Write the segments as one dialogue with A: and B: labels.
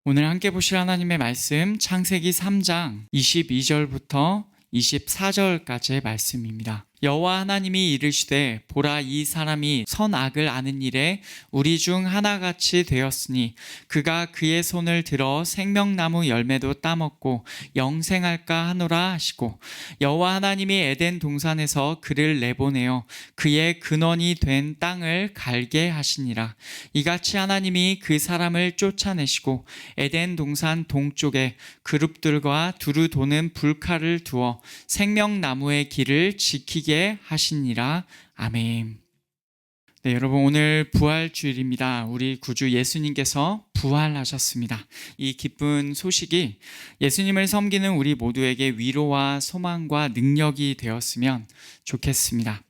A: 오늘 함께 보실 하나님의 말씀 창세기 3장 22절부터 24절까지의 말씀입니다. 여호와 하나님이 이르시되 보라, 이 사람이 선악을 아는 일에 우리 중 하나같이 되었으니 그가 그의 손을 들어 생명나무 열매도 따먹고 영생할까 하노라 하시고, 여호와 하나님이 에덴 동산에서 그를 내보내어 그의 근원이 된 땅을 갈게 하시니라. 이같이 하나님이 그 사람을 쫓아내시고 에덴 동산 동쪽에 그룹들과 두루 도는 불칼을 두어 생명나무의 길을 지키게 하시니라. 아멘. 네, 여러분, 오늘 부활주일입니다. 우리 구주 예수님께서 부활하셨습니다. 이 기쁜 소식이 예수님을 섬기는 우리 모두에게 위로와 소망과 능력이 되었으면 좋겠습니다.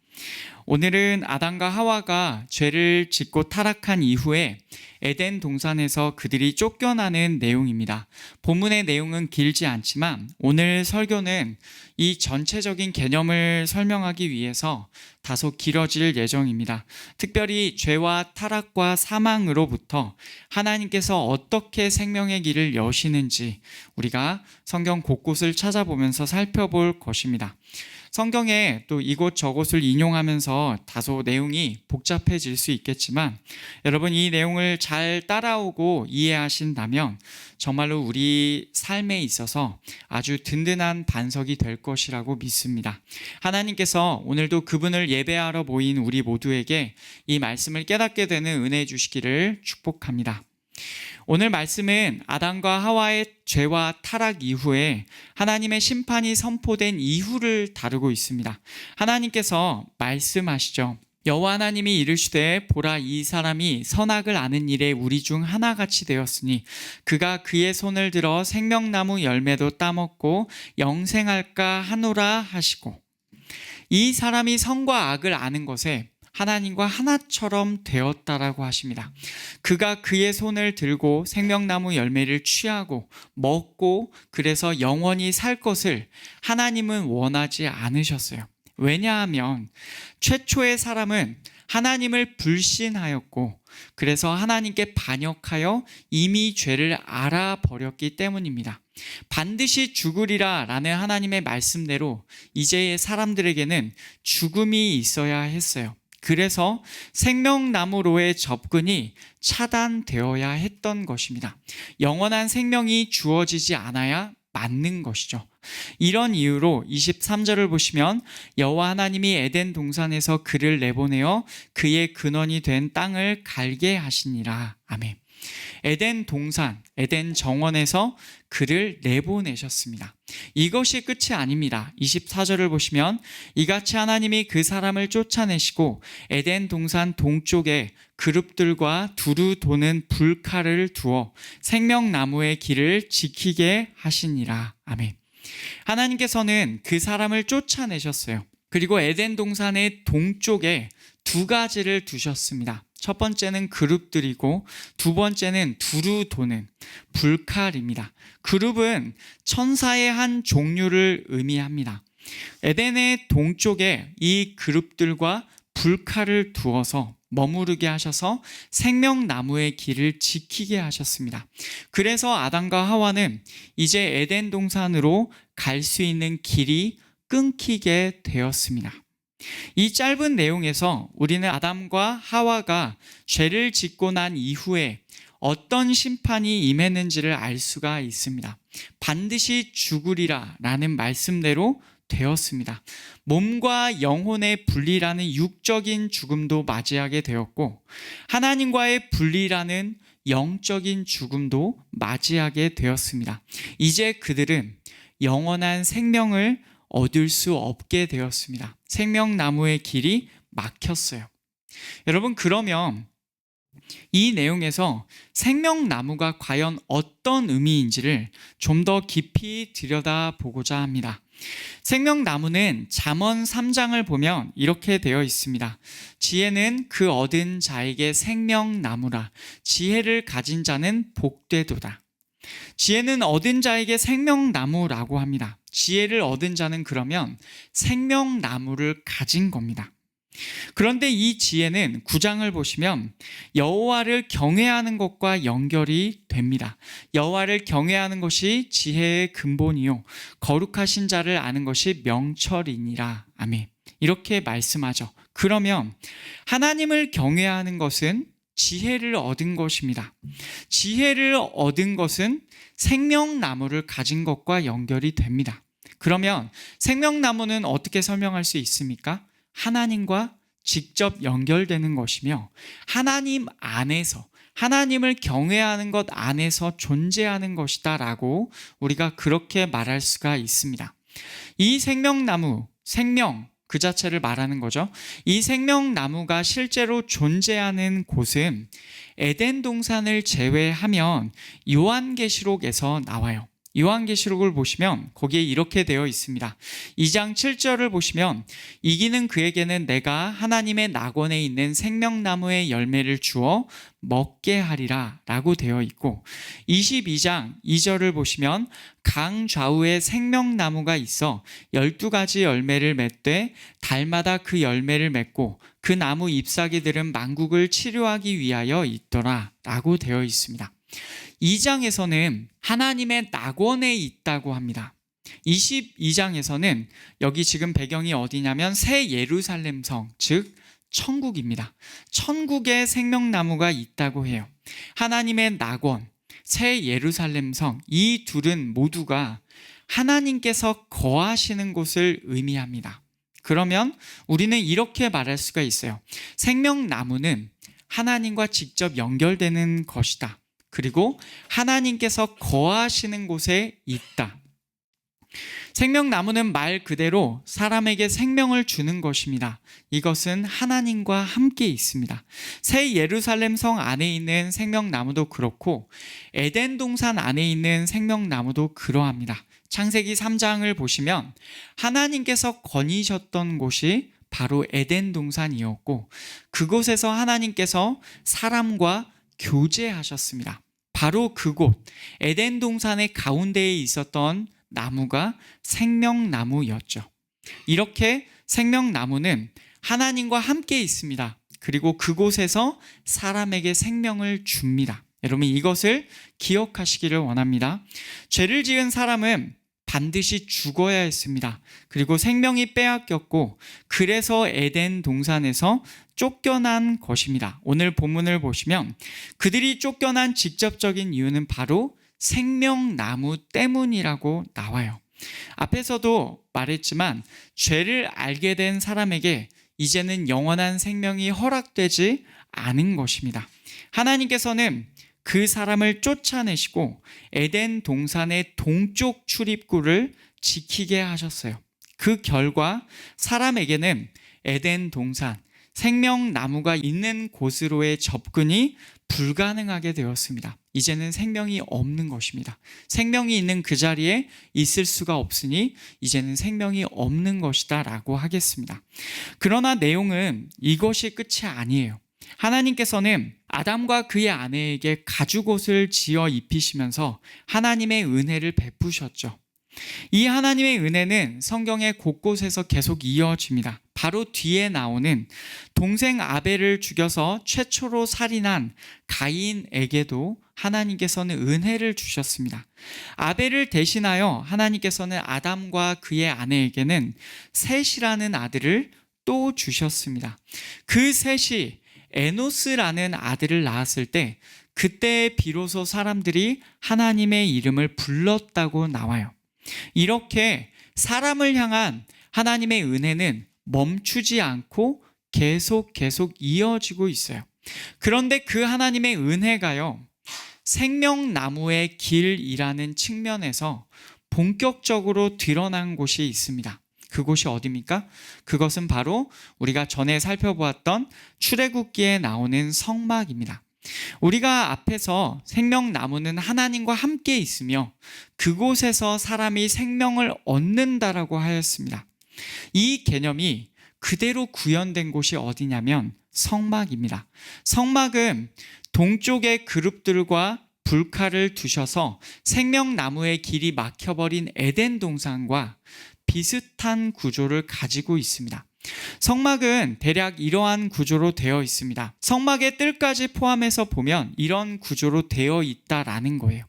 A: 오늘은 아담과 하와가 죄를 짓고 타락한 이후에 에덴 동산에서 그들이 쫓겨나는 내용입니다. 본문의 내용은 길지 않지만 오늘 설교는 이 전체적인 개념을 설명하기 위해서 다소 길어질 예정입니다. 특별히 죄와 타락과 사망으로부터 하나님께서 어떻게 생명의 길을 여시는지 우리가 성경 곳곳을 찾아보면서 살펴볼 것입니다. 성경에 또 이곳저곳을 인용하면서 다소 내용이 복잡해질 수 있겠지만, 여러분, 이 내용을 잘 따라오고 이해하신다면 정말로 우리 삶에 있어서 아주 든든한 반석이 될 것이라고 믿습니다. 하나님께서 오늘도 그분을 예배하러 모인 우리 모두에게 이 말씀을 깨닫게 되는 은혜 주시기를 축복합니다. 오늘 말씀은 아담과 하와의 죄와 타락 이후에 하나님의 심판이 선포된 이후를 다루고 있습니다. 하나님께서 말씀하시죠. 여호와 하나님이 이르시되 보라, 이 사람이 선악을 아는 일에 우리 중 하나같이 되었으니 그가 그의 손을 들어 생명나무 열매도 따먹고 영생할까 하노라 하시고, 이 사람이 선과 악을 아는 것에 하나님과 하나처럼 되었다라고 하십니다. 그가 그의 손을 들고 생명나무 열매를 취하고 먹고 그래서 영원히 살 것을 하나님은 원하지 않으셨어요. 왜냐하면 최초의 사람은 하나님을 불신하였고 그래서 하나님께 반역하여 이미 죄를 알아버렸기 때문입니다. 반드시 죽으리라 라는 하나님의 말씀대로 이제의 사람들에게는 죽음이 있어야 했어요. 그래서 생명나무로의 접근이 차단되어야 했던 것입니다. 영원한 생명이 주어지지 않아야 맞는 것이죠. 이런 이유로 23절을 보시면 여호와 하나님이 에덴 동산에서 그를 내보내어 그의 근원이 된 땅을 갈게 하시니라. 아멘. 에덴 동산, 에덴 정원에서 그를 내보내셨습니다. 이것이 끝이 아닙니다. 24절을 보시면 이같이 하나님이 그 사람을 쫓아내시고 에덴 동산 동쪽에 그룹들과 두루 도는 불칼을 두어 생명나무의 길을 지키게 하시니라. 아멘. 하나님께서는 그 사람을 쫓아내셨어요. 그리고 에덴 동산의 동쪽에 두 가지를 두셨습니다. 첫 번째는 그룹들이고 두 번째는 두루 도는 불칼입니다. 그룹은 천사의 한 종류를 의미합니다. 에덴의 동쪽에 이 그룹들과 불칼을 두어서 머무르게 하셔서 생명나무의 길을 지키게 하셨습니다. 그래서 아담과 하와는 이제 에덴 동산으로 갈 수 있는 길이 끊기게 되었습니다. 이 짧은 내용에서 우리는 아담과 하와가 죄를 짓고 난 이후에 어떤 심판이 임했는지를 알 수가 있습니다. 반드시 죽으리라 라는 말씀대로 되었습니다. 몸과 영혼의 분리라는 육적인 죽음도 맞이하게 되었고 하나님과의 분리라는 영적인 죽음도 맞이하게 되었습니다. 이제 그들은 영원한 생명을 얻을 수 없게 되었습니다. 생명나무의 길이 막혔어요. 여러분, 그러면 이 내용에서 생명나무가 과연 어떤 의미인지를 좀 더 깊이 들여다보고자 합니다. 생명나무는 잠언 3장을 보면 이렇게 되어 있습니다. 지혜는 그 얻은 자에게 생명나무라. 지혜를 가진 자는 복되도다. 지혜는 얻은 자에게 생명나무라고 합니다. 지혜를 얻은 자는 그러면 생명나무를 가진 겁니다. 그런데 이 지혜는 9장을 보시면 여호와를 경외하는 것과 연결이 됩니다. 여호와를 경외하는 것이 지혜의 근본이요 거룩하신 자를 아는 것이 명철이니라. 아멘. 이렇게 말씀하죠. 그러면 하나님을 경외하는 것은 지혜를 얻은 것입니다. 지혜를 얻은 것은 생명나무를 가진 것과 연결이 됩니다. 그러면 생명나무는 어떻게 설명할 수 있습니까? 하나님과 직접 연결되는 것이며 하나님 안에서 하나님을 경외하는 것 안에서 존재하는 것이다 라고 우리가 그렇게 말할 수가 있습니다. 이 생명나무, 생명 그 자체를 말하는 거죠. 이 생명나무가 실제로 존재하는 곳은 에덴 동산을 제외하면 요한계시록에서 나와요. 요한계시록을 보시면 거기에 이렇게 되어 있습니다. 2장 7절을 보시면 이기는 그에게는 내가 하나님의 낙원에 있는 생명나무의 열매를 주어 먹게 하리라 라고 되어 있고 22장 2절을 보시면 강 좌우에 생명나무가 있어 12가지 열매를 맺되 달마다 그 열매를 맺고 그 나무 잎사귀들은 만국을 치료하기 위하여 있더라 라고 되어 있습니다. 2장에서는 하나님의 낙원에 있다고 합니다. 22장에서는 여기 지금 배경이 어디냐면 새 예루살렘 성, 즉 천국입니다. 천국에 생명나무가 있다고 해요. 하나님의 낙원, 새 예루살렘 성, 이 둘은 모두가 하나님께서 거하시는 곳을 의미합니다. 그러면 우리는 이렇게 말할 수가 있어요. 생명나무는 하나님과 직접 연결되는 것이다. 그리고 하나님께서 거하시는 곳에 있다. 생명나무는 말 그대로 사람에게 생명을 주는 것입니다. 이것은 하나님과 함께 있습니다. 새 예루살렘 성 안에 있는 생명나무도 그렇고 에덴 동산 안에 있는 생명나무도 그러합니다. 창세기 3장을 보시면 하나님께서 거니셨던 곳이 바로 에덴 동산이었고 그곳에서 하나님께서 사람과 교제하셨습니다. 바로 그곳 에덴 동산의 가운데에 있었던 나무가 생명나무였죠. 이렇게 생명나무는 하나님과 함께 있습니다. 그리고 그곳에서 사람에게 생명을 줍니다. 여러분 이것을 기억하시기를 원합니다. 죄를 지은 사람은 반드시 죽어야 했습니다. 그리고 생명이 빼앗겼고 그래서 에덴 동산에서 쫓겨난 것입니다. 오늘 본문을 보시면 그들이 쫓겨난 직접적인 이유는 바로 생명나무 때문이라고 나와요. 앞에서도 말했지만 죄를 알게 된 사람에게 이제는 영원한 생명이 허락되지 않은 것입니다. 하나님께서는 그 사람을 쫓아내시고 에덴 동산의 동쪽 출입구를 지키게 하셨어요. 그 결과 사람에게는 에덴 동산, 생명나무가 있는 곳으로의 접근이 불가능하게 되었습니다. 이제는 생명이 없는 것입니다. 생명이 있는 그 자리에 있을 수가 없으니 이제는 생명이 없는 것이다 라고 하겠습니다. 그러나 내용은 이것이 끝이 아니에요. 하나님께서는 아담과 그의 아내에게 가죽옷을 지어 입히시면서 하나님의 은혜를 베푸셨죠. 이 하나님의 은혜는 성경의 곳곳에서 계속 이어집니다. 바로 뒤에 나오는 동생 아벨을 죽여서 최초로 살인한 가인에게도 하나님께서는 은혜를 주셨습니다. 아벨을 대신하여 하나님께서는 아담과 그의 아내에게는 셋이라는 아들을 또 주셨습니다. 그 셋이 에노스라는 아들을 낳았을 때 그때 비로소 사람들이 하나님의 이름을 불렀다고 나와요. 이렇게 사람을 향한 하나님의 은혜는 멈추지 않고 계속 이어지고 있어요. 그런데 그 하나님의 은혜가요, 생명나무의 길이라는 측면에서 본격적으로 드러난 곳이 있습니다. 그곳이 어디입니까? 그것은 바로 우리가 전에 살펴보았던 출애굽기에 나오는 성막입니다. 우리가 앞에서 생명나무는 하나님과 함께 있으며 그곳에서 사람이 생명을 얻는다라고 하였습니다. 이 개념이 그대로 구현된 곳이 어디냐면 성막입니다. 성막은 동쪽의 그룹들과 불칼을 두셔서 생명나무의 길이 막혀버린 에덴 동산과 비슷한 구조를 가지고 있습니다. 성막은 대략 이러한 구조로 되어 있습니다. 성막의 뜰까지 포함해서 보면 이런 구조로 되어 있다라는 거예요.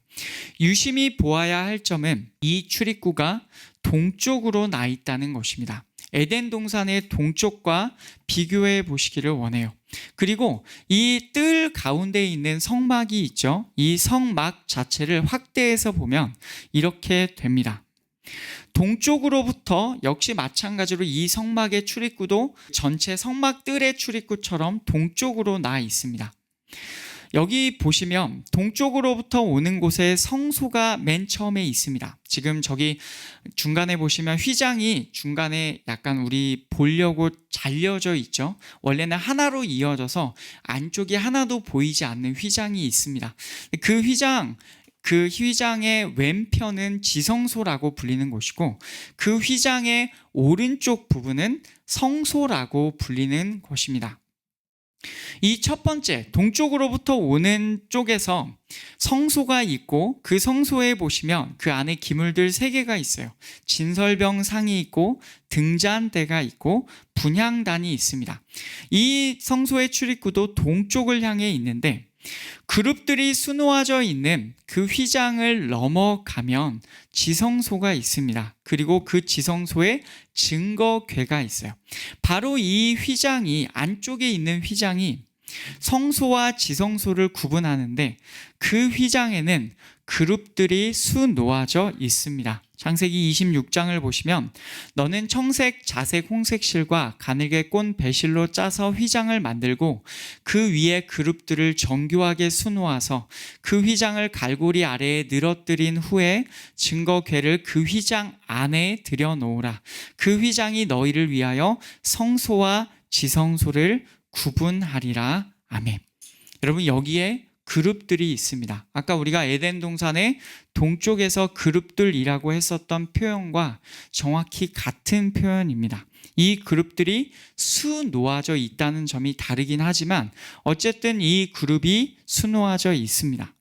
A: 유심히 보아야 할 점은 이 출입구가 동쪽으로 나 있다는 것입니다. 에덴 동산의 동쪽과 비교해 보시기를 원해요. 그리고 이 뜰 가운데 있는 성막이 있죠. 이 성막 자체를 확대해서 보면 이렇게 됩니다. 동쪽으로부터 역시 마찬가지로 이 성막의 출입구도 전체 성막 뜰의 출입구처럼 동쪽으로 나 있습니다. 여기 보시면 동쪽으로부터 오는 곳에 성소가 맨 처음에 있습니다. 지금 저기 중간에 보시면 휘장이 중간에 약간 우리 보려고 잘려져 있죠. 원래는 하나로 이어져서 안쪽이 하나도 보이지 않는 휘장이 있습니다. 그 휘장의 왼편은 지성소라고 불리는 곳이고 그 휘장의 오른쪽 부분은 성소라고 불리는 곳입니다. 이 첫 번째 동쪽으로부터 오는 쪽에서 성소가 있고 그 성소에 보시면 그 안에 기물들 3개가 있어요. 진설병 상이 있고 등잔대가 있고 분향단이 있습니다. 이 성소의 출입구도 동쪽을 향해 있는데 그룹들이 수놓아져 있는 그 휘장을 넘어가면 지성소가 있습니다. 그리고 그 지성소에 증거궤가 있어요. 바로 이 휘장이 안쪽에 있는 휘장이 성소와 지성소를 구분하는데 그 휘장에는 그룹들이 수놓아져 있습니다. 창세기 26장을 보시면 너는 청색, 자색, 홍색 실과 가늘게 꼰 배실로 짜서 휘장을 만들고 그 위에 그룹들을 정교하게 수놓아서 그 휘장을 갈고리 아래에 늘어뜨린 후에 증거궤를 그 휘장 안에 들여놓으라. 그 휘장이 너희를 위하여 성소와 지성소를 구분하리라. 아멘. 여러분 여기에 그룹들이 있습니다. 아까 우리가 에덴 동산의 동쪽에서 그룹들이라고 했었던 표현과 정확히 같은 표현입니다. 이 그룹들이 수놓아져 있다는 점이 다르긴 하지만 어쨌든 이 그룹이 수놓아져 있습니다.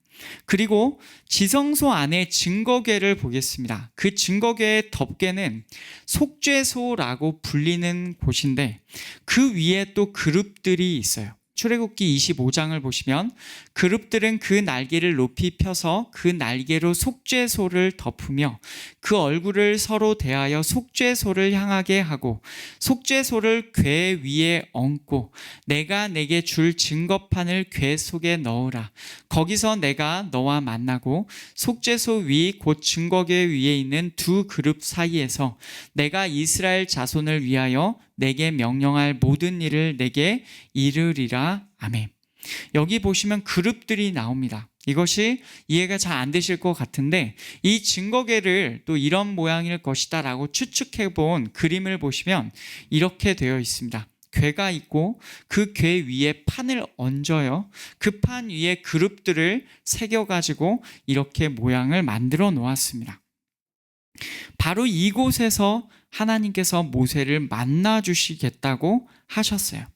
A: 그리고 지성소 안에 증거궤를 보겠습니다. 그 증거궤의 덮개는 속죄소라고 불리는 곳인데 그 위에 또 그룹들이 있어요. 출애굽기 25장을 보시면 그룹들은 그 날개를 높이 펴서 그 날개로 속죄소를 덮으며 그 얼굴을 서로 대하여 속죄소를 향하게 하고 속죄소를 궤 위에 얹고 내가 내게 줄 증거판을 궤 속에 넣으라. 거기서 내가 너와 만나고 속죄소 위 곧 증거궤 위에 있는 두 그룹 사이에서 내가 이스라엘 자손을 위하여 내게 명령할 모든 일을 내게 이르리라. 아멘. 여기 보시면 그룹들이 나옵니다. 이것이 이해가 잘 안 되실 것 같은데 이 증거궤를 또 이런 모양일 것이다 라고 추측해 본 그림을 보시면 이렇게 되어 있습니다. 궤가 있고 그 궤 위에 판을 얹어요. 그 판 위에 그룹들을 새겨가지고 이렇게 모양을 만들어 놓았습니다. 바로 이곳에서 하나님께서 모세를 만나 주시겠다고 하셨어요.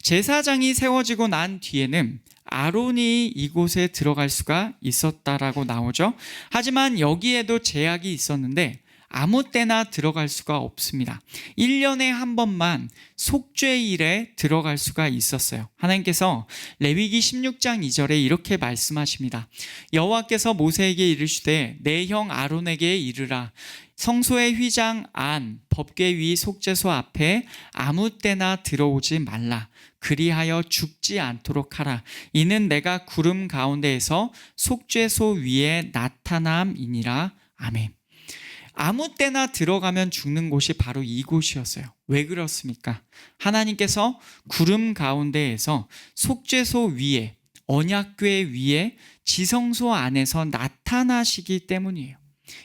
A: 제사장이 세워지고 난 뒤에는 아론이 이곳에 들어갈 수가 있었다라고 나오죠. 하지만 여기에도 제약이 있었는데 아무 때나 들어갈 수가 없습니다. 1년에 한 번만 속죄일에 들어갈 수가 있었어요. 하나님께서 레위기 16장 2절에 이렇게 말씀하십니다. 여호와께서 모세에게 이르시되 내 형 아론에게 이르라. 성소의 휘장 안 법궤 위 속죄소 앞에 아무 때나 들어오지 말라. 그리하여 죽지 않도록 하라. 이는 내가 구름 가운데에서 속죄소 위에 나타남이니라. 아멘. 아무 때나 들어가면 죽는 곳이 바로 이곳이었어요. 왜 그렇습니까? 하나님께서 구름 가운데에서 속죄소 위에 언약궤 위에 지성소 안에서 나타나시기 때문이에요.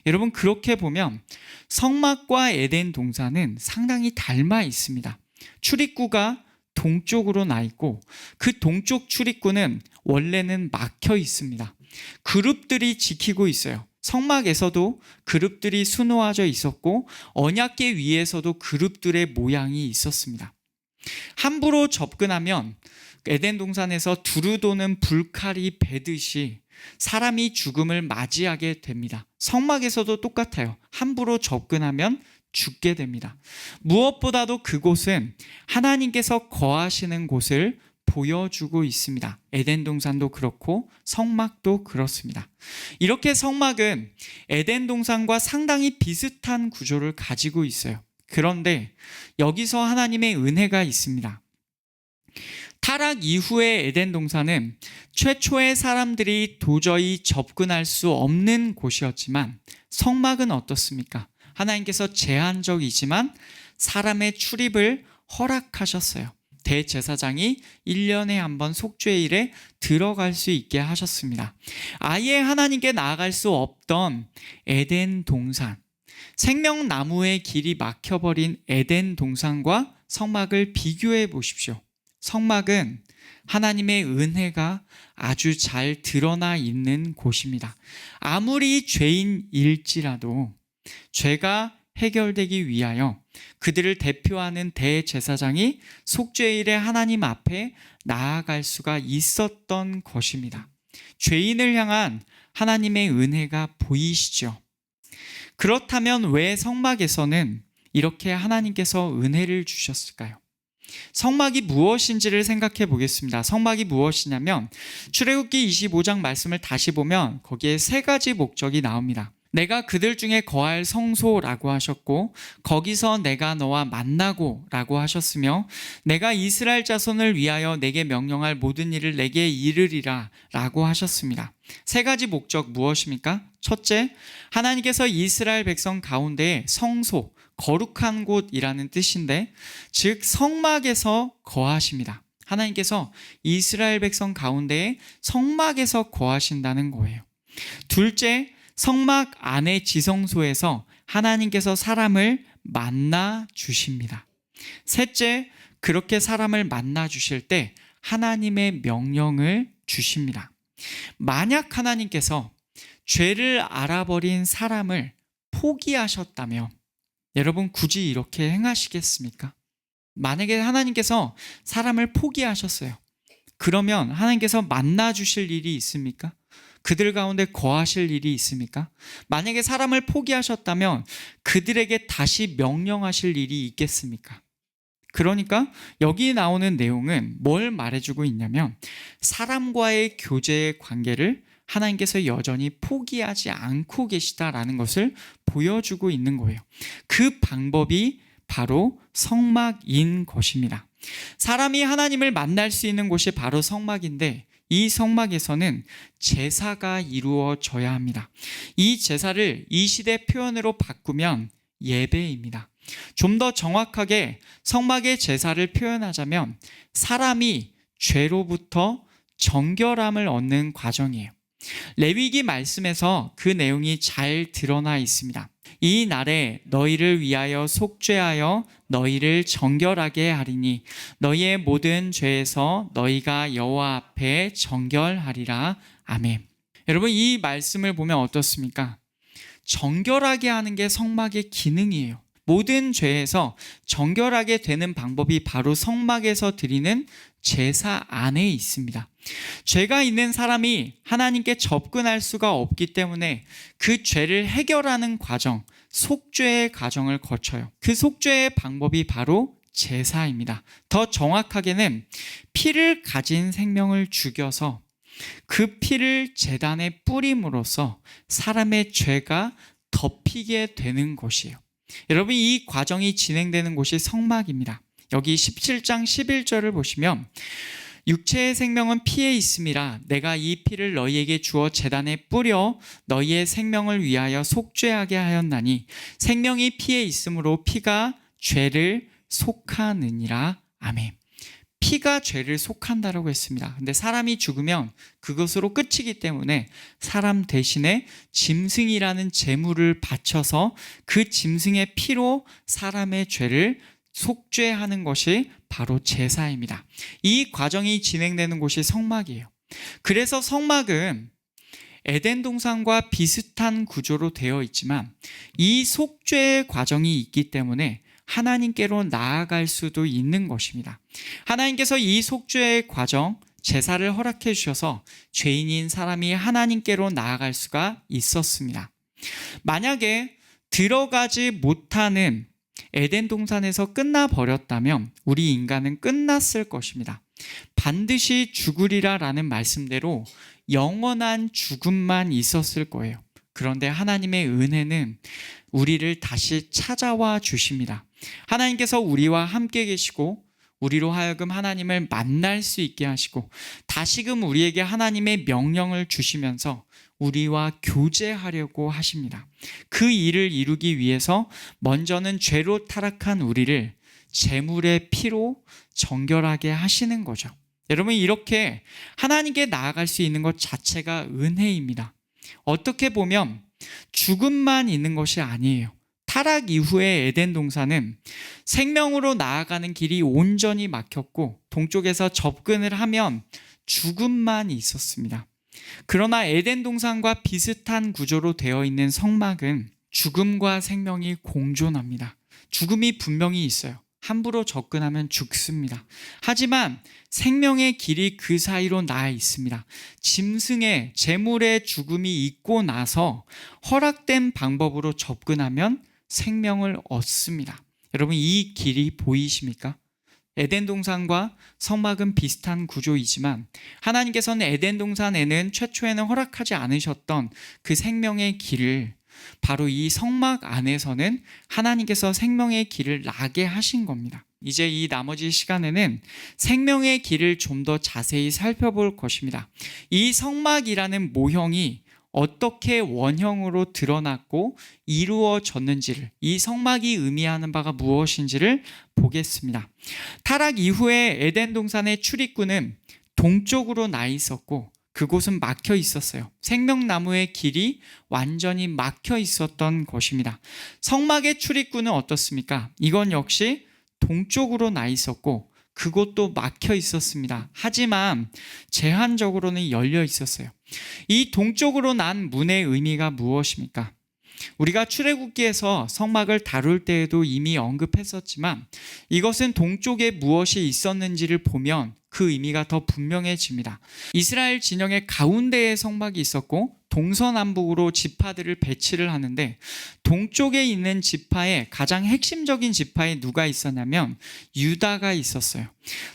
A: 여러분 그렇게 보면 성막과 에덴 동산은 상당히 닮아 있습니다. 출입구가 동쪽으로 나 있고 그 동쪽 출입구는 원래는 막혀 있습니다. 그룹들이 지키고 있어요. 성막에서도 그룹들이 수놓아져 있었고 언약궤 위에서도 그룹들의 모양이 있었습니다. 함부로 접근하면 에덴 동산에서 두루 도는 불칼이 배듯이 사람이 죽음을 맞이하게 됩니다. 성막에서도 똑같아요. 함부로 접근하면 죽게 됩니다. 무엇보다도 그곳은 하나님께서 거하시는 곳을 보여주고 있습니다. 에덴 동산도 그렇고 성막도 그렇습니다. 이렇게 성막은 에덴 동산과 상당히 비슷한 구조를 가지고 있어요. 그런데 여기서 하나님의 은혜가 있습니다. 타락 이후의 에덴 동산은 최초의 사람들이 도저히 접근할 수 없는 곳이었지만 성막은 어떻습니까? 하나님께서 제한적이지만 사람의 출입을 허락하셨어요. 대제사장이 1년에 한 번 속죄일에 들어갈 수 있게 하셨습니다. 아예 하나님께 나아갈 수 없던 에덴 동산, 생명나무의 길이 막혀버린 에덴 동산과 성막을 비교해 보십시오. 성막은 하나님의 은혜가 아주 잘 드러나 있는 곳입니다. 아무리 죄인일지라도 죄가 해결되기 위하여 그들을 대표하는 대제사장이 속죄일에 하나님 앞에 나아갈 수가 있었던 것입니다. 죄인을 향한 하나님의 은혜가 보이시죠? 그렇다면 왜 성막에서는 이렇게 하나님께서 은혜를 주셨을까요? 성막이 무엇인지를 생각해 보겠습니다. 성막이 무엇이냐면 출애굽기 25장 말씀을 다시 보면 거기에 세 가지 목적이 나옵니다. 내가 그들 중에 거할 성소라고 하셨고, 거기서 내가 너와 만나고 라고 하셨으며, 내가 이스라엘 자손을 위하여 내게 명령할 모든 일을 내게 이르리라 라고 하셨습니다. 세 가지 목적 무엇입니까? 첫째, 하나님께서 이스라엘 백성 가운데 성소, 거룩한 곳이라는 뜻인데, 즉 성막에서 거하십니다. 하나님께서 이스라엘 백성 가운데 성막에서 거하신다는 거예요. 둘째, 성막 안의 지성소에서 하나님께서 사람을 만나 주십니다. 셋째, 그렇게 사람을 만나 주실 때 하나님의 명령을 주십니다. 만약 하나님께서 죄를 알아버린 사람을 포기하셨다면 여러분 굳이 이렇게 행하시겠습니까? 만약에 하나님께서 사람을 포기하셨어요. 그러면 하나님께서 만나 주실 일이 있습니까? 그들 가운데 거하실 일이 있습니까? 만약에 사람을 포기하셨다면 그들에게 다시 명령하실 일이 있겠습니까? 그러니까 여기 나오는 내용은 뭘 말해주고 있냐면 사람과의 교제의 관계를 하나님께서 여전히 포기하지 않고 계시다라는 것을 보여주고 있는 거예요. 그 방법이 바로 성막인 것입니다. 사람이 하나님을 만날 수 있는 곳이 바로 성막인데 이 성막에서는 제사가 이루어져야 합니다. 이 제사를 이 시대 표현으로 바꾸면 예배입니다. 좀 더 정확하게 성막의 제사를 표현하자면 사람이 죄로부터 정결함을 얻는 과정이에요. 레위기 말씀에서 그 내용이 잘 드러나 있습니다. 이 날에 너희를 위하여 속죄하여 너희를 정결하게 하리니 너희의 모든 죄에서 너희가 여호와 앞에 정결하리라. 아멘. 여러분 이 말씀을 보면 어떻습니까? 정결하게 하는 게 성막의 기능이에요. 모든 죄에서 정결하게 되는 방법이 바로 성막에서 드리는 제사 안에 있습니다. 죄가 있는 사람이 하나님께 접근할 수가 없기 때문에 그 죄를 해결하는 과정, 속죄의 과정을 거쳐요. 그 속죄의 방법이 바로 제사입니다. 더 정확하게는 피를 가진 생명을 죽여서 그 피를 제단에 뿌림으로써 사람의 죄가 덮이게 되는 것이에요. 여러분 이 과정이 진행되는 곳이 성막입니다. 여기 17장 11절을 보시면 육체의 생명은 피에 있음이라 내가 이 피를 너희에게 주어 제단에 뿌려 너희의 생명을 위하여 속죄하게 하였나니 생명이 피에 있으므로 피가 죄를 속하느니라. 아멘. 피가 죄를 속한다라고 했습니다. 근데 사람이 죽으면 그것으로 끝이기 때문에 사람 대신에 짐승이라는 제물을 바쳐서 그 짐승의 피로 사람의 죄를 속죄하는 것이 바로 제사입니다. 이 과정이 진행되는 곳이 성막이에요. 그래서 성막은 에덴 동산과 비슷한 구조로 되어 있지만 이 속죄의 과정이 있기 때문에 하나님께로 나아갈 수도 있는 것입니다. 하나님께서 이 속죄의 과정, 제사를 허락해 주셔서 죄인인 사람이 하나님께로 나아갈 수가 있었습니다. 만약에 들어가지 못하는 에덴 동산에서 끝나버렸다면 우리 인간은 끝났을 것입니다. 반드시 죽으리라 라는 말씀대로 영원한 죽음만 있었을 거예요. 그런데 하나님의 은혜는 우리를 다시 찾아와 주십니다. 하나님께서 우리와 함께 계시고 우리로 하여금 하나님을 만날 수 있게 하시고 다시금 우리에게 하나님의 명령을 주시면서 우리와 교제하려고 하십니다. 그 일을 이루기 위해서 먼저는 죄로 타락한 우리를 제물의 피로 정결하게 하시는 거죠. 여러분, 이렇게 하나님께 나아갈 수 있는 것 자체가 은혜입니다. 어떻게 보면 죽음만 있는 것이 아니에요. 타락 이후의 에덴 동산은 생명으로 나아가는 길이 온전히 막혔고 동쪽에서 접근을 하면 죽음만 있었습니다. 그러나 에덴 동산과 비슷한 구조로 되어 있는 성막은 죽음과 생명이 공존합니다. 죽음이 분명히 있어요. 함부로 접근하면 죽습니다. 하지만 생명의 길이 그 사이로 나아 있습니다. 짐승의 제물의 죽음이 있고 나서 허락된 방법으로 접근하면 생명을 얻습니다. 여러분, 이 길이 보이십니까? 에덴 동산과 성막은 비슷한 구조이지만 하나님께서는 에덴 동산에는 최초에는 허락하지 않으셨던 그 생명의 길을 바로 이 성막 안에서는 하나님께서 생명의 길을 나게 하신 겁니다. 이제 이 나머지 시간에는 생명의 길을 좀 더 자세히 살펴볼 것입니다. 이 성막이라는 모형이 어떻게 원형으로 드러났고 이루어졌는지를, 이 성막이 의미하는 바가 무엇인지를 보겠습니다. 타락 이후에 에덴 동산의 출입구는 동쪽으로 나 있었고 그곳은 막혀 있었어요. 생명나무의 길이 완전히 막혀 있었던 것입니다. 성막의 출입구는 어떻습니까? 이건 역시 동쪽으로 나 있었고 그곳도 막혀 있었습니다. 하지만 제한적으로는 열려 있었어요. 이 동쪽으로 난 문의 의미가 무엇입니까? 우리가 출애굽기에서 성막을 다룰 때에도 이미 언급했었지만 이것은 동쪽에 무엇이 있었는지를 보면 그 의미가 더 분명해집니다. 이스라엘 진영의 가운데에 성막이 있었고 동서남북으로 지파들을 배치를 하는데 동쪽에 있는 지파에 가장 핵심적인 지파에 누가 있었냐면 유다가 있었어요.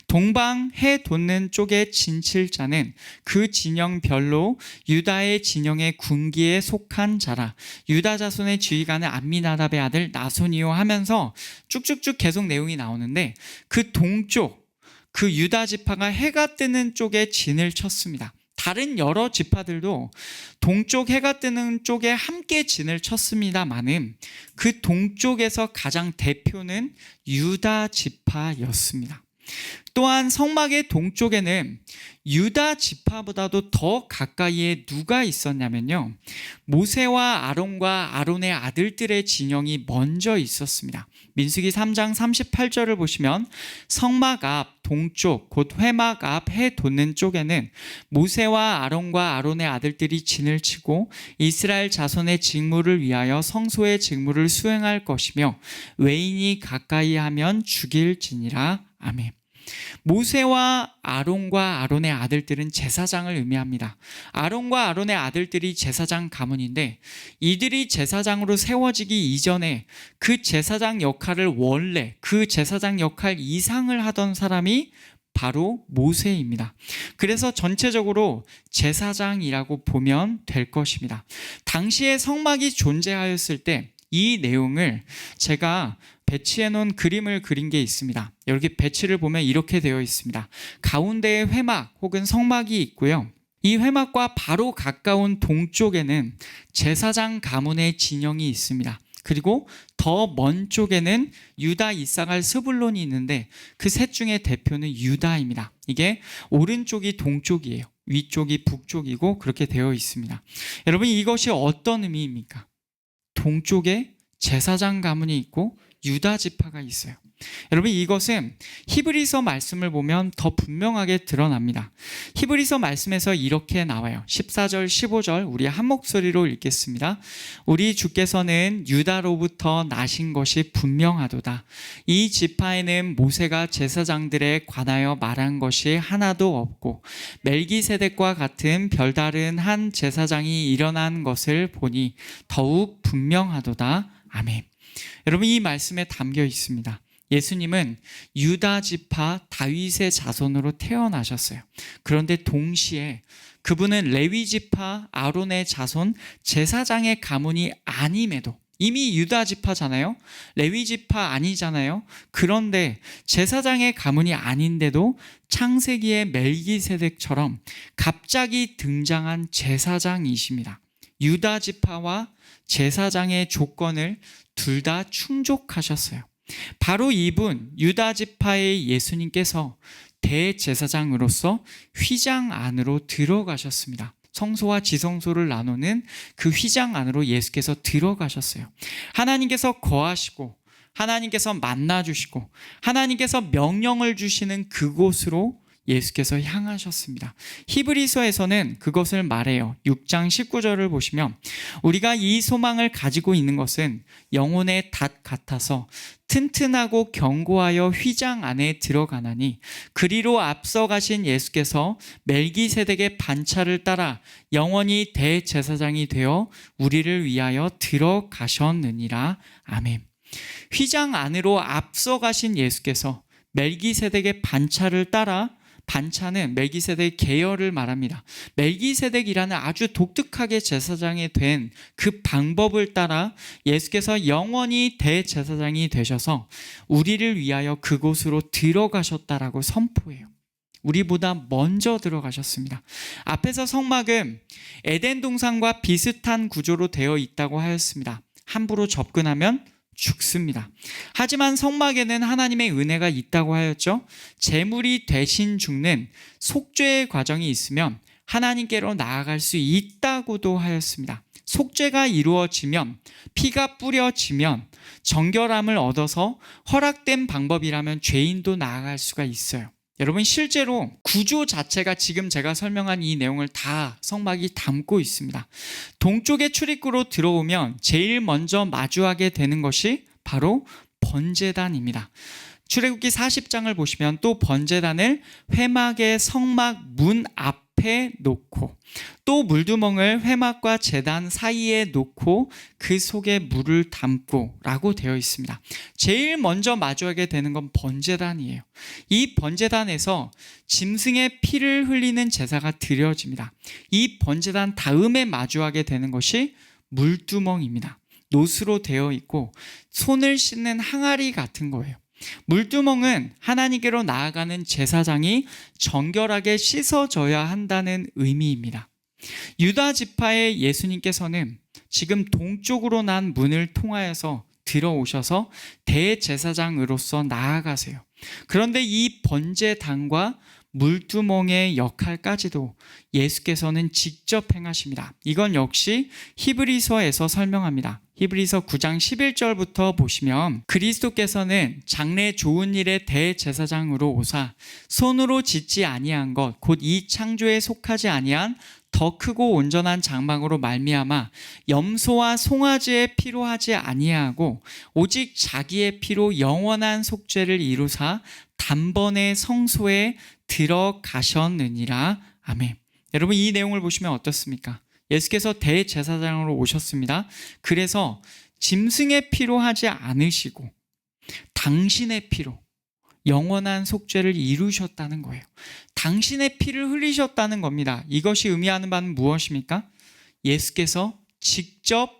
A: 동방 해 돋는 쪽의 진칠자는 그 진영별로 유다의 진영의 군기에 속한 자라. 유다 자손의 지휘관은 암미나답의 아들 나손이요 하면서 쭉쭉쭉 계속 내용이 나오는데 그 동쪽, 그 유다 지파가 해가 뜨는 쪽에 진을 쳤습니다. 다른 여러 지파들도 동쪽 해가 뜨는 쪽에 함께 진을 쳤습니다마는 그 동쪽에서 가장 대표는 유다 지파였습니다. 또한 성막의 동쪽에는 유다 지파보다도 더 가까이에 누가 있었냐면요, 모세와 아론과 아론의 아들들의 진영이 먼저 있었습니다. 민수기 3장 38절을 보시면 성막 앞 동쪽 곧 회막 앞 해 돋는 쪽에는 모세와 아론과 아론의 아들들이 진을 치고 이스라엘 자손의 직무를 위하여 성소의 직무를 수행할 것이며 외인이 가까이 하면 죽일지니라. 아멘. 모세와 아론과 아론의 아들들은 제사장을 의미합니다. 아론과 아론의 아들들이 제사장 가문인데 이들이 제사장으로 세워지기 이전에 그 제사장 역할을 원래 그 제사장 역할 이상을 하던 사람이 바로 모세입니다. 그래서 전체적으로 제사장이라고 보면 될 것입니다. 당시에 성막이 존재하였을 때 이 내용을 제가 배치해 놓은 그림을 그린 게 있습니다. 여기 배치를 보면 이렇게 되어 있습니다. 가운데에 회막 혹은 성막이 있고요. 이 회막과 바로 가까운 동쪽에는 제사장 가문의 진영이 있습니다. 그리고 더 먼 쪽에는 유다, 이사갈, 스불론이 있는데 그 셋 중에 대표는 유다입니다. 이게 오른쪽이 동쪽이에요. 위쪽이 북쪽이고 그렇게 되어 있습니다. 여러분, 이것이 어떤 의미입니까? 동쪽에 제사장 가문이 있고 유다 지파가 있어요. 여러분, 이것은 히브리서 말씀을 보면 더 분명하게 드러납니다. 히브리서 말씀에서 이렇게 나와요. 14절 15절 우리 한 목소리로 읽겠습니다. 우리 주께서는 유다로부터 나신 것이 분명하도다. 이 지파에는 모세가 제사장들에 관하여 말한 것이 하나도 없고 멜기세덱과 같은 별다른 한 제사장이 일어난 것을 보니 더욱 분명하도다. 아멘. 여러분, 이 말씀에 담겨 있습니다. 예수님은 유다 지파 다윗의 자손으로 태어나셨어요. 그런데 동시에 그분은 레위 지파 아론의 자손 제사장의 가문이 아님에도, 이미 유다 지파잖아요. 레위 지파 아니잖아요. 그런데 제사장의 가문이 아닌데도 창세기의 멜기세덱처럼 갑자기 등장한 제사장이십니다. 유다 지파와 제사장의 조건을 둘 다 충족하셨어요. 바로 이분 유다 지파의 예수님께서 대제사장으로서 휘장 안으로 들어가셨습니다. 성소와 지성소를 나누는 그 휘장 안으로 예수께서 들어가셨어요. 하나님께서 거하시고 하나님께서 만나주시고 하나님께서 명령을 주시는 그곳으로 예수께서 향하셨습니다. 히브리서에서는 그것을 말해요. 6장 19절을 보시면 우리가 이 소망을 가지고 있는 것은 영혼의 닷 같아서 튼튼하고 견고하여 휘장 안에 들어가나니 그리로 앞서가신 예수께서 멜기세덱의 반차를 따라 영원히 대제사장이 되어 우리를 위하여 들어가셨느니라. 아멘. 휘장 안으로 앞서가신 예수께서 멜기세덱의 반차를 따라, 반차는 멜기세덱의 계열을 말합니다. 멜기세덱이라는 아주 독특하게 제사장이 된 그 방법을 따라 예수께서 영원히 대제사장이 되셔서 우리를 위하여 그곳으로 들어가셨다라고 선포해요. 우리보다 먼저 들어가셨습니다. 앞에서 성막은 에덴 동산과 비슷한 구조로 되어 있다고 하였습니다. 함부로 접근하면 죽습니다. 하지만 성막에는 하나님의 은혜가 있다고 하였죠. 제물이 대신 죽는 속죄의 과정이 있으면 하나님께로 나아갈 수 있다고도 하였습니다. 속죄가 이루어지면, 피가 뿌려지면, 정결함을 얻어서 허락된 방법이라면 죄인도 나아갈 수가 있어요. 여러분, 실제로 구조 자체가 지금 제가 설명한 이 내용을 다 성막이 담고 있습니다. 동쪽의 출입구로 들어오면 제일 먼저 마주하게 되는 것이 바로 번제단입니다. 출애굽기 40장을 보시면 또 번제단을 회막의 성막 문 앞에 놓고 또 물두멍을 회막과 제단 사이에 놓고 그 속에 물을 담고 라고 되어 있습니다. 제일 먼저 마주하게 되는 건 번제단이에요. 이 번제단에서 짐승의 피를 흘리는 제사가 드려집니다. 이 번제단 다음에 마주하게 되는 것이 물두멍입니다. 노수로 되어 있고 손을 씻는 항아리 같은 거예요. 물두멍은 하나님께로 나아가는 제사장이 정결하게 씻어져야 한다는 의미입니다. 유다 지파의 예수님께서는 지금 동쪽으로 난 문을 통하여서 들어오셔서 대제사장으로서 나아가세요. 그런데 이 번제단과 물두멍의 역할까지도 예수께서는 직접 행하십니다. 이건 역시 히브리서에서 설명합니다. 히브리서 9장 11절부터 보시면 그리스도께서는 장래 좋은 일의 대제사장으로 오사 손으로 짓지 아니한 것 곧 이 창조에 속하지 아니한 더 크고 온전한 장막으로 말미암아 염소와 송아지의 피로 하지 아니하고 오직 자기의 피로 영원한 속죄를 이루사 단번에 성소에 들어가셨느니라. 아멘. 여러분, 이 내용을 보시면 어떻습니까? 예수께서 대제사장으로 오셨습니다. 그래서 짐승의 피로 하지 않으시고 당신의 피로 영원한 속죄를 이루셨다는 거예요. 당신의 피를 흘리셨다는 겁니다. 이것이 의미하는 바는 무엇입니까? 예수께서 직접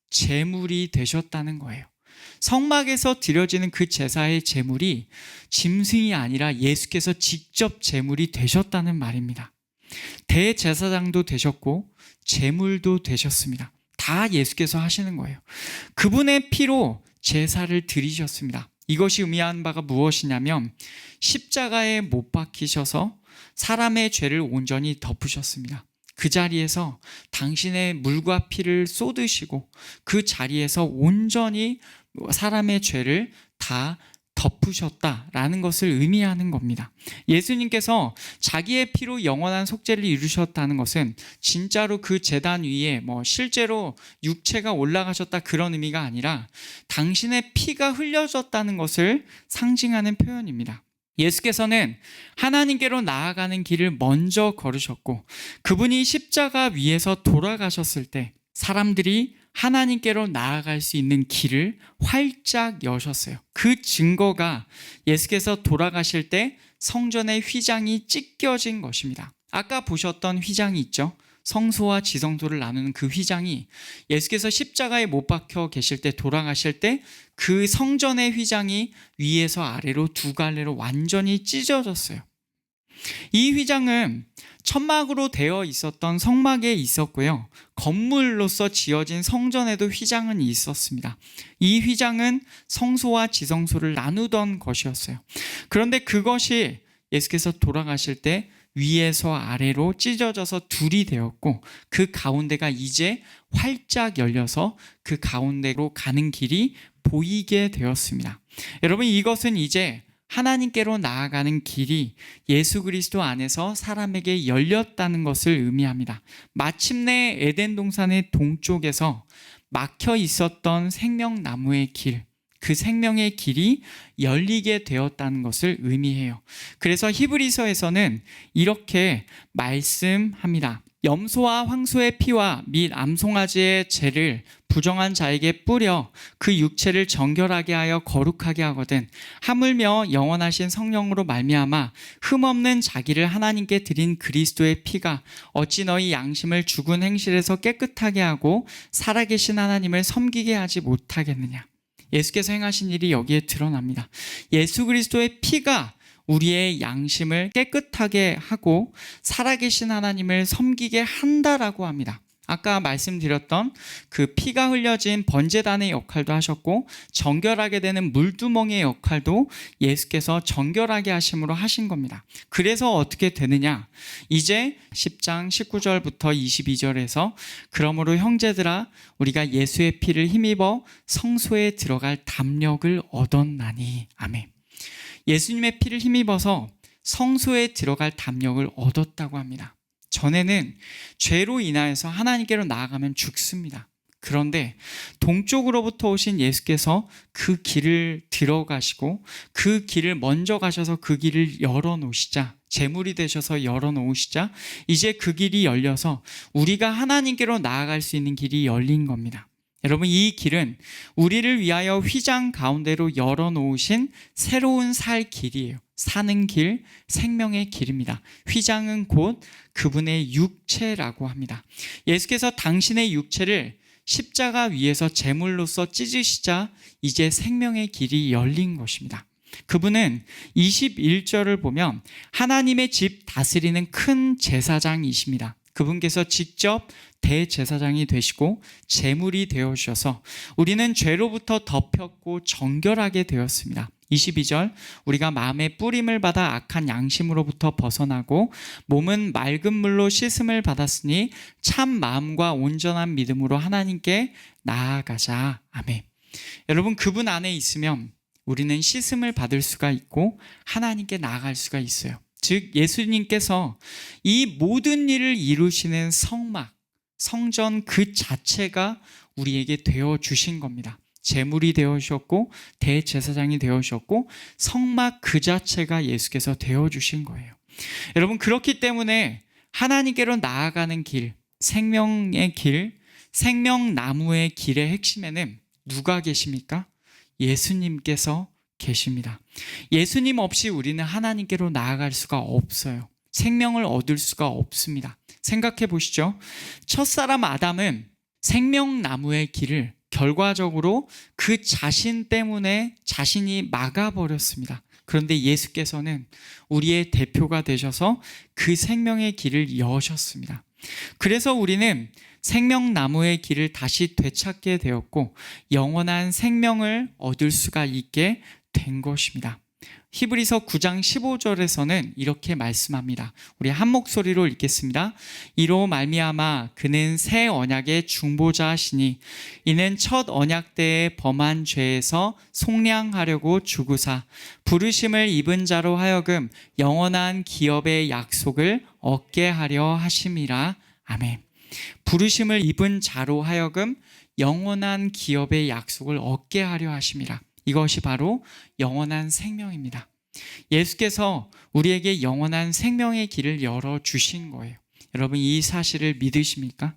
A: 제물이 되셨다는 거예요. 성막에서 드려지는 그 제사의 제물이 짐승이 아니라 예수께서 직접 제물이 되셨다는 말입니다. 대제사장도 되셨고 제물도 되셨습니다. 다 예수께서 하시는 거예요. 그분의 피로 제사를 드리셨습니다. 이것이 의미하는 바가 무엇이냐면 십자가에 못 박히셔서 사람의 죄를 온전히 덮으셨습니다. 그 자리에서 당신의 물과 피를 쏟으시고 그 자리에서 온전히 사람의 죄를 다 덮으셨다라는 것을 의미하는 겁니다. 예수님께서 자기의 피로 영원한 속죄를 이루셨다는 것은 진짜로 그 제단 위에 실제로 육체가 올라가셨다 그런 의미가 아니라 당신의 피가 흘려졌다는 것을 상징하는 표현입니다. 예수께서는 하나님께로 나아가는 길을 먼저 걸으셨고 그분이 십자가 위에서 돌아가셨을 때 사람들이 하나님께로 나아갈 수 있는 길을 활짝 여셨어요. 그 증거가 예수께서 돌아가실 때 성전의 휘장이 찢겨진 것입니다. 아까 보셨던 휘장이 있죠? 성소와 지성소를 나누는 그 휘장이 예수께서 십자가에 못 박혀 계실 때, 돌아가실 때 그 성전의 휘장이 위에서 아래로 두 갈래로 완전히 찢어졌어요. 이 휘장은 천막으로 되어 있었던 성막에 있었고요. 건물로서 지어진 성전에도 휘장은 있었습니다. 이 휘장은 성소와 지성소를 나누던 것이었어요. 그런데 그것이 예수께서 돌아가실 때 위에서 아래로 찢어져서 둘이 되었고, 그 가운데가 이제 활짝 열려서 그 가운데로 가는 길이 보이게 되었습니다. 여러분, 이것은 이제 하나님께로 나아가는 길이 예수 그리스도 안에서 사람에게 열렸다는 것을 의미합니다. 마침내 에덴 동산의 동쪽에서 막혀 있었던 생명나무의 길, 그 생명의 길이 열리게 되었다는 것을 의미해요. 그래서 히브리서에서는 이렇게 말씀합니다. 염소와 황소의 피와 및 암송아지의 죄를 부정한 자에게 뿌려 그 육체를 정결하게 하여 거룩하게 하거든, 하물며 영원하신 성령으로 말미암아 흠없는 자기를 하나님께 드린 그리스도의 피가 어찌 너희 양심을 죽은 행실에서 깨끗하게 하고 살아계신 하나님을 섬기게 하지 못하겠느냐. 예수께서 행하신 일이 여기에 드러납니다. 예수 그리스도의 피가 우리의 양심을 깨끗하게 하고 살아계신 하나님을 섬기게 한다라고 합니다. 아까 말씀드렸던 그 피가 흘려진 번제단의 역할도 하셨고, 정결하게 되는 물두멍의 역할도 예수께서 정결하게 하심으로 하신 겁니다. 그래서 어떻게 되느냐? 이제 10장 19절부터 22절에서 그러므로 형제들아, 우리가 예수의 피를 힘입어 성소에 들어갈 담력을 얻었나니. 아멘. 예수님의 피를 힘입어서 성소에 들어갈 담력을 얻었다고 합니다. 전에는 죄로 인하여서 하나님께로 나아가면 죽습니다. 그런데 동쪽으로부터 오신 예수께서 그 길을 들어가시고 그 길을 먼저 가셔서 그 길을 열어놓으시자, 제물이 되셔서 열어놓으시자 이제 그 길이 열려서 우리가 하나님께로 나아갈 수 있는 길이 열린 겁니다. 여러분, 이 길은 우리를 위하여 휘장 가운데로 열어놓으신 새로운 살 길이에요. 사는 길, 생명의 길입니다. 휘장은 곧 그분의 육체라고 합니다. 예수께서 당신의 육체를 십자가 위에서 제물로서 찢으시자 이제 생명의 길이 열린 것입니다. 그분은 21절을 보면 하나님의 집 다스리는 큰 제사장이십니다. 그분께서 직접 대제사장이 되시고 제물이 되어주셔서 우리는 죄로부터 덮였고 정결하게 되었습니다. 22절, 우리가 마음의 뿌림을 받아 악한 양심으로부터 벗어나고 몸은 맑은 물로 씻음을 받았으니 참 마음과 온전한 믿음으로 하나님께 나아가자. 아멘. 여러분, 그분 안에 있으면 우리는 씻음을 받을 수가 있고 하나님께 나아갈 수가 있어요. 즉, 예수님께서 이 모든 일을 이루시는 성막, 성전 그 자체가 우리에게 되어 주신 겁니다. 제물이 되어 주셨고 대제사장이 되어 주셨고 성막 그 자체가 예수께서 되어 주신 거예요. 여러분, 그렇기 때문에 하나님께로 나아가는 길, 생명의 길, 생명나무의 길의 핵심에는 누가 계십니까? 예수님께서 계십니다. 예수님 없이 우리는 하나님께로 나아갈 수가 없어요. 생명을 얻을 수가 없습니다. 생각해 보시죠. 첫사람 아담은 생명나무의 길을 결과적으로 그 자신 때문에 자신이 막아버렸습니다. 그런데 예수께서는 우리의 대표가 되셔서 그 생명의 길을 여셨습니다. 그래서 우리는 생명나무의 길을 다시 되찾게 되었고 영원한 생명을 얻을 수가 있게 된 것입니다. 히브리서 9장 15절에서는 이렇게 말씀합니다. 우리 한 목소리로 읽겠습니다. 이로 말미암아 그는 새 언약의 중보자시니 이는 첫 언약 때에 범한 죄에서 속량하려고 죽으사 부르심을 입은 자로 하여금 영원한 기업의 약속을 얻게 하려 하심이라. 아멘. 부르심을 입은 자로 하여금 영원한 기업의 약속을 얻게 하려 하심이라. 이것이 바로 영원한 생명입니다. 예수께서 우리에게 영원한 생명의 길을 열어주신 거예요. 여러분, 이 사실을 믿으십니까?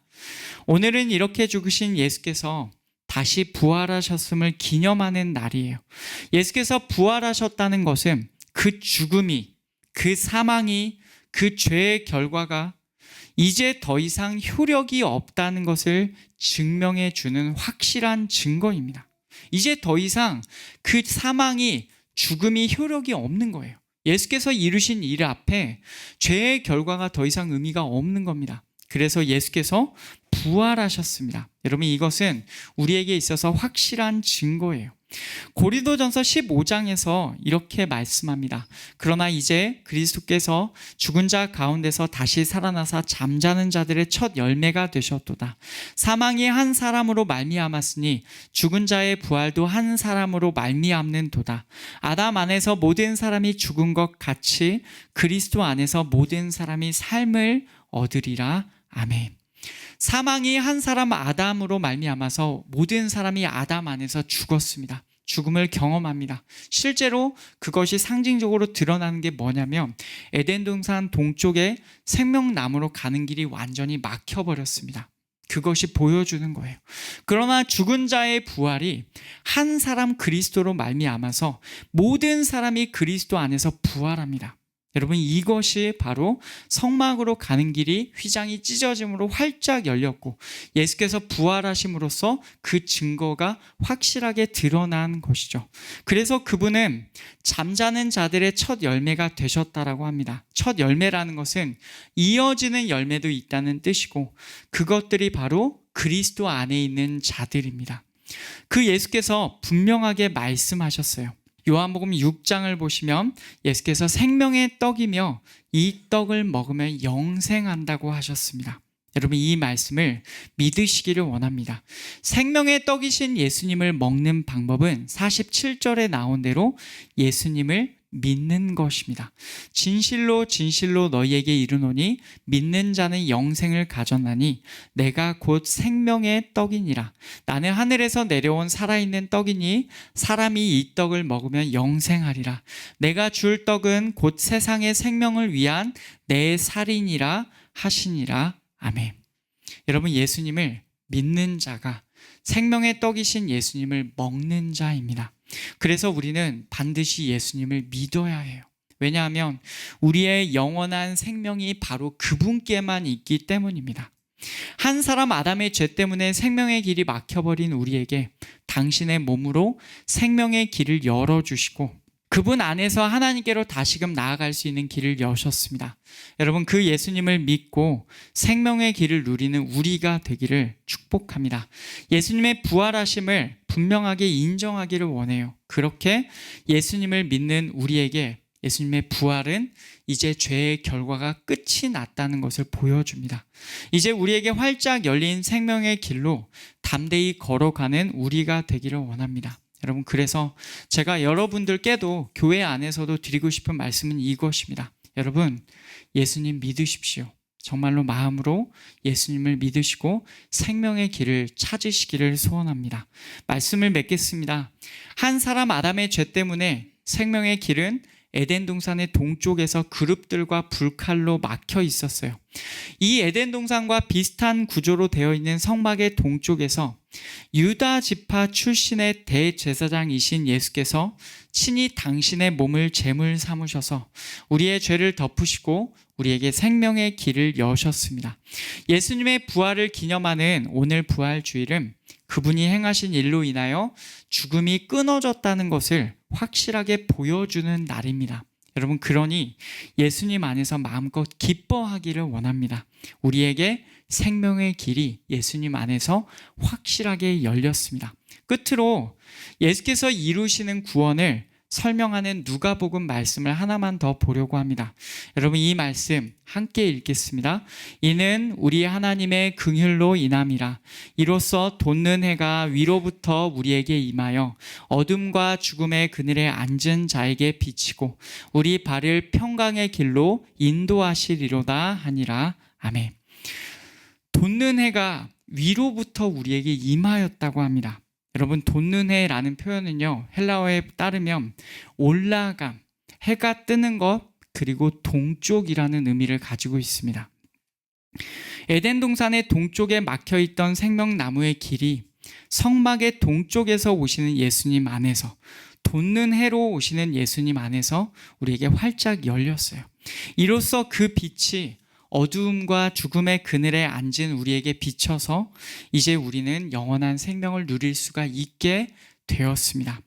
A: 오늘은 이렇게 죽으신 예수께서 다시 부활하셨음을 기념하는 날이에요. 예수께서 부활하셨다는 것은 그 죽음이, 그 사망이, 그 죄의 결과가 이제 더 이상 효력이 없다는 것을 증명해 주는 확실한 증거입니다. 이제 더 이상 그 사망이, 죽음이 효력이 없는 거예요. 예수께서 이루신 일 앞에 죄의 결과가 더 이상 의미가 없는 겁니다. 그래서 예수께서 부활하셨습니다. 여러분, 이것은 우리에게 있어서 확실한 증거예요. 고린도전서 15장에서 이렇게 말씀합니다. 그러나 이제 그리스도께서 죽은 자 가운데서 다시 살아나사 잠자는 자들의 첫 열매가 되셨도다. 사망이 한 사람으로 말미암았으니 죽은 자의 부활도 한 사람으로 말미암는도다. 아담 안에서 모든 사람이 죽은 것 같이 그리스도 안에서 모든 사람이 삶을 얻으리라. 아멘. 사망이 한 사람 아담으로 말미암아서 모든 사람이 아담 안에서 죽었습니다. 죽음을 경험합니다. 실제로 그것이 상징적으로 드러나는 게 뭐냐면 에덴 동산 동쪽에 생명나무로 가는 길이 완전히 막혀버렸습니다. 그것이 보여주는 거예요. 그러나 죽은 자의 부활이 한 사람 그리스도로 말미암아서 모든 사람이 그리스도 안에서 부활합니다. 여러분, 이것이 바로 성막으로 가는 길이 휘장이 찢어짐으로 활짝 열렸고 예수께서 부활하심으로써 그 증거가 확실하게 드러난 것이죠. 그래서 그분은 잠자는 자들의 첫 열매가 되셨다라고 합니다. 첫 열매라는 것은 이어지는 열매도 있다는 뜻이고 그것들이 바로 그리스도 안에 있는 자들입니다. 그 예수께서 분명하게 말씀하셨어요. 요한복음 6장을 보시면 예수께서 생명의 떡이며 이 떡을 먹으면 영생한다고 하셨습니다. 여러분, 이 말씀을 믿으시기를 원합니다. 생명의 떡이신 예수님을 먹는 방법은 47절에 나온 대로 예수님을 믿는 것입니다. 진실로 진실로 너희에게 이르노니 믿는 자는 영생을 가졌나니 내가 곧 생명의 떡이니라. 나는 하늘에서 내려온 살아있는 떡이니 사람이 이 떡을 먹으면 영생하리라. 내가 줄 떡은 곧 세상의 생명을 위한 내 살이니라 하시니라. 아멘. 여러분, 예수님을 믿는 자가 생명의 떡이신 예수님을 먹는 자입니다. 그래서 우리는 반드시 예수님을 믿어야 해요. 왜냐하면 우리의 영원한 생명이 바로 그분께만 있기 때문입니다. 한 사람 아담의 죄 때문에 생명의 길이 막혀버린 우리에게 당신의 몸으로 생명의 길을 열어주시고 그분 안에서 하나님께로 다시금 나아갈 수 있는 길을 여셨습니다. 여러분, 그 예수님을 믿고 생명의 길을 누리는 우리가 되기를 축복합니다. 예수님의 부활하심을 분명하게 인정하기를 원해요. 그렇게 예수님을 믿는 우리에게 예수님의 부활은 이제 죄의 결과가 끝이 났다는 것을 보여줍니다. 이제 우리에게 활짝 열린 생명의 길로 담대히 걸어가는 우리가 되기를 원합니다. 여러분, 그래서 제가 여러분들께도 교회 안에서도 드리고 싶은 말씀은 이것입니다. 여러분, 예수님 믿으십시오. 정말로 마음으로 예수님을 믿으시고 생명의 길을 찾으시기를 소원합니다. 말씀을 맺겠습니다. 한 사람 아담의 죄 때문에 생명의 길은 에덴 동산의 동쪽에서 그룹들과 불칼로 막혀 있었어요. 이 에덴 동산과 비슷한 구조로 되어 있는 성막의 동쪽에서 유다 지파 출신의 대제사장이신 예수께서 친히 당신의 몸을 제물 삼으셔서 우리의 죄를 덮으시고 우리에게 생명의 길을 여셨습니다. 예수님의 부활을 기념하는 오늘 부활주일은 그분이 행하신 일로 인하여 죽음이 끊어졌다는 것을 확실하게 보여주는 날입니다. 여러분, 그러니 예수님 안에서 마음껏 기뻐하기를 원합니다. 우리에게 생명의 길이 예수님 안에서 확실하게 열렸습니다. 끝으로 예수께서 이루시는 구원을 설명하는 누가복음 말씀을 하나만 더 보려고 합니다. 여러분, 이 말씀 함께 읽겠습니다. 이는 우리 하나님의 긍휼로 인함이라. 이로써 돋는 해가 위로부터 우리에게 임하여 어둠과 죽음의 그늘에 앉은 자에게 비치고 우리 발을 평강의 길로 인도하시리로다 하니라. 아멘. 돋는 해가 위로부터 우리에게 임하였다고 합니다. 여러분, 돋는 해라는 표현은요, 헬라어에 따르면 올라감, 해가 뜨는 것, 그리고 동쪽이라는 의미를 가지고 있습니다. 에덴 동산의 동쪽에 막혀 있던 생명나무의 길이 성막의 동쪽에서 오시는 예수님 안에서, 돋는 해로 오시는 예수님 안에서 우리에게 활짝 열렸어요. 이로써 그 빛이 어두움과 죽음의 그늘에 앉은 우리에게 비춰서 이제 우리는 영원한 생명을 누릴 수가 있게 되었습니다.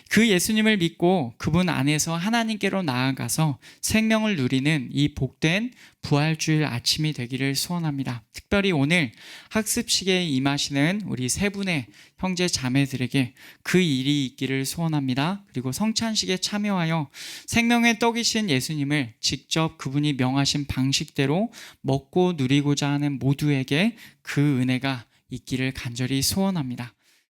A: 그 예수님을 믿고 그분 안에서 하나님께로 나아가서 생명을 누리는 이 복된 부활주일 아침이 되기를 소원합니다. 특별히 오늘 학습식에 임하시는 우리 세 분의 형제 자매들에게 그 일이 있기를 소원합니다. 그리고 성찬식에 참여하여 생명의 떡이신 예수님을 직접 그분이 명하신 방식대로 먹고 누리고자 하는 모두에게 그 은혜가 있기를 간절히 소원합니다.